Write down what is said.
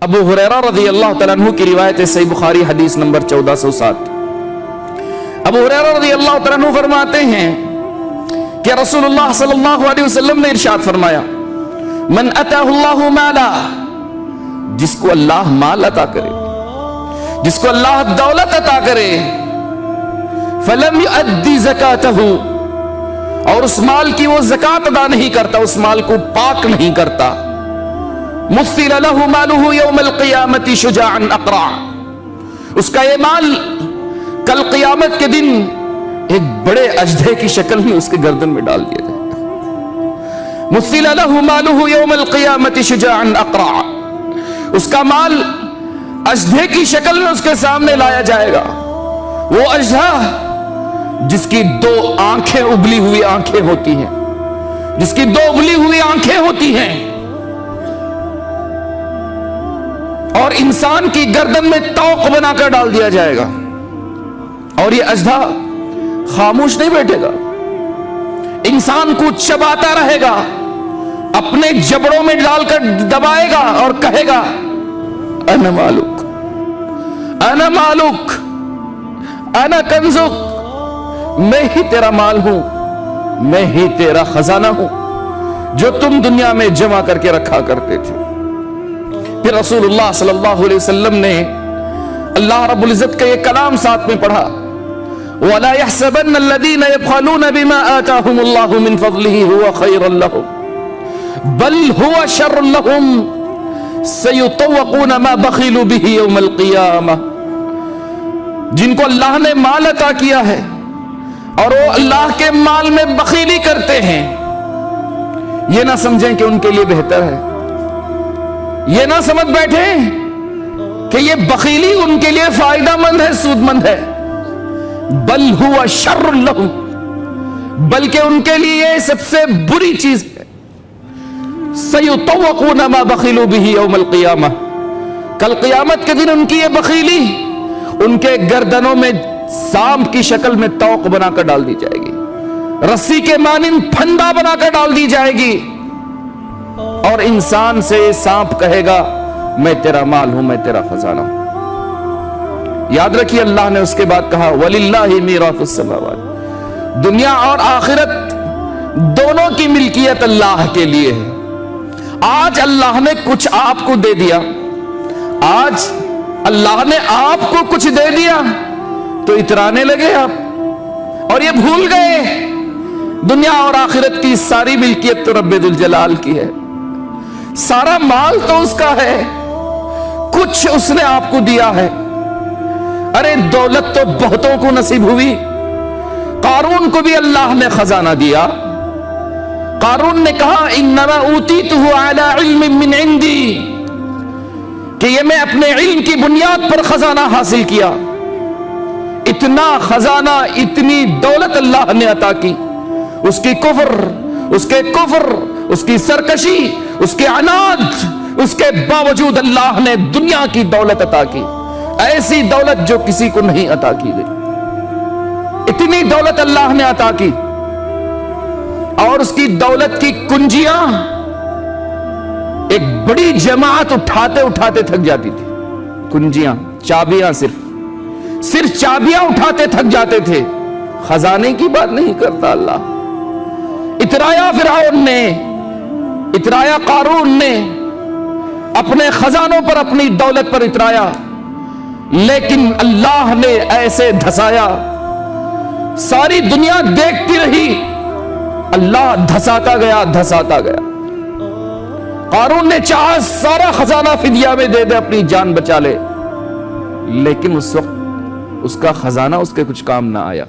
ابو ہریرہ رضی اللہ تعالیٰ عنہ کی روایت ہے، صحیح بخاری حدیث نمبر 1407۔ ابو ہریرہ رضی اللہ تعالیٰ عنہ فرماتے ہیں کہ رسول اللہ صلی اللہ علیہ وسلم نے ارشاد فرمایا، من اتاہ اللہ مالا، جس کو اللہ مال عطا کرے، جس کو اللہ دولت عطا کرے، فلم یؤدی زکاتہ، اور اس مال کی وہ زکات ادا نہیں کرتا، اس مال کو پاک نہیں کرتا، مثل له ماله یوم القیامت شجاعا اقرع، اس کا یہ مال کل قیامت کے دن ایک بڑے اژدھے کی شکل میں اس کے گردن میں ڈال دیا جائے گا۔ مثل له ماله یوم القیامت شجاعا اقرع، اس کا مال اژدھے کی شکل میں اس کے سامنے لایا جائے گا، وہ اژدھا جس کی دو آنکھیں ابلی ہوئی آنکھیں ہوتی ہیں، جس کی دو ابلی ہوئی آنکھیں ہوتی ہیں، اور انسان کی گردن میں توق بنا کر ڈال دیا جائے گا، اور یہ اژدھا خاموش نہیں بیٹھے گا، انسان کو چباتا رہے گا، اپنے جبڑوں میں ڈال کر دبائے گا اور کہے گا، انا مالک، انا مالک، انا کنزک، میں ہی تیرا مال ہوں، میں ہی تیرا خزانہ ہوں جو تم دنیا میں جمع کر کے رکھا کرتے تھے۔ پھر رسول اللہ صلی اللہ علیہ وسلم نے اللہ رب العزت کا یہ کلام ساتھ میں پڑھا، وَلَا يَحْسَبَنَّ الَّذِينَ يَبْخَلُونَ بِمَا آتَاهُمُ اللَّهُ مِنْ فَضْلِهِ هُوَ خَيْرًا لَهُمْ بَلْ هُوَ شَرٌّ لَهُمْ سَيُطَوَّقُونَ مَا بَخِلُوا بِهِ يَوْمَ الْقِيَامَةِ، جن کو اللہ نے مال عطا کیا ہے اور وہ اللہ کے مال میں بخیلی کرتے ہیں، یہ نہ سمجھیں کہ ان کے لیے بہتر ہے، یہ نہ سمجھ بیٹھے کہ یہ بخیلی ان کے لیے فائدہ مند ہے، سود مند ہے، بل ہوا شر لہم، بلکہ ان کے لیے یہ سب سے بری چیز ہے، سیطوقون ما بخلوا به یوم القیامہ، کل قیامت کے دن ان کی یہ بخیلی ان کے گردنوں میں سانپ کی شکل میں توق بنا کر ڈال دی جائے گی، رسی کے مانند پھندا بنا کر ڈال دی جائے گی، اور انسان سے سانپ کہے گا، میں تیرا مال ہوں، میں تیرا خزانہ ہوں۔ یاد رکھیے اللہ نے اس کے بعد کہا، وَلِلَّهِ مِيرَاثُ السَّمَاوَاتِ، دنیا اور آخرت دونوں کی ملکیت اللہ کے لیے ہے۔ آج اللہ نے کچھ آپ کو دے دیا، آج اللہ نے آپ کو کچھ دے دیا تو اترانے لگے آپ، اور یہ بھول گئے دنیا اور آخرت کی ساری ملکیت تو رب ذوالجلال کی ہے، سارا مال تو اس کا ہے، کچھ اس نے آپ کو دیا ہے۔ ارے دولت تو بہتوں کو نصیب ہوئی، قارون کو بھی اللہ نے خزانہ دیا، قارون نے کہا انما اوتیتہ علی علم من عندی، کہ یہ میں اپنے علم کی بنیاد پر خزانہ حاصل کیا، اتنا خزانہ، اتنی دولت اللہ نے عطا کی، اس کی کفر، اس کے کفر، اس کی سرکشی، اس کے عناد، اس کے باوجود اللہ نے دنیا کی دولت عطا کی، ایسی دولت جو کسی کو نہیں عطا کی گئی، اتنی دولت اللہ نے عطا کی، اور اس کی دولت کی کنجیاں ایک بڑی جماعت اٹھاتے اٹھاتے تھک جاتی تھی، کنجیاں، چابیاں، صرف چابیاں اٹھاتے تھک جاتے تھے، خزانے کی بات نہیں کرتا اللہ۔ اترایا فرعون نے، اترایا قارون نے، اپنے خزانوں پر، اپنی دولت پر اترایا، لیکن اللہ نے ایسے دھسایا، ساری دنیا دیکھتی رہی، اللہ دھساتا گیا، دھساتا گیا۔ قارون نے چاہا سارا خزانہ فدیہ میں دے دے، اپنی جان بچا لے، لیکن اس وقت اس کا خزانہ اس کے کچھ کام نہ آیا۔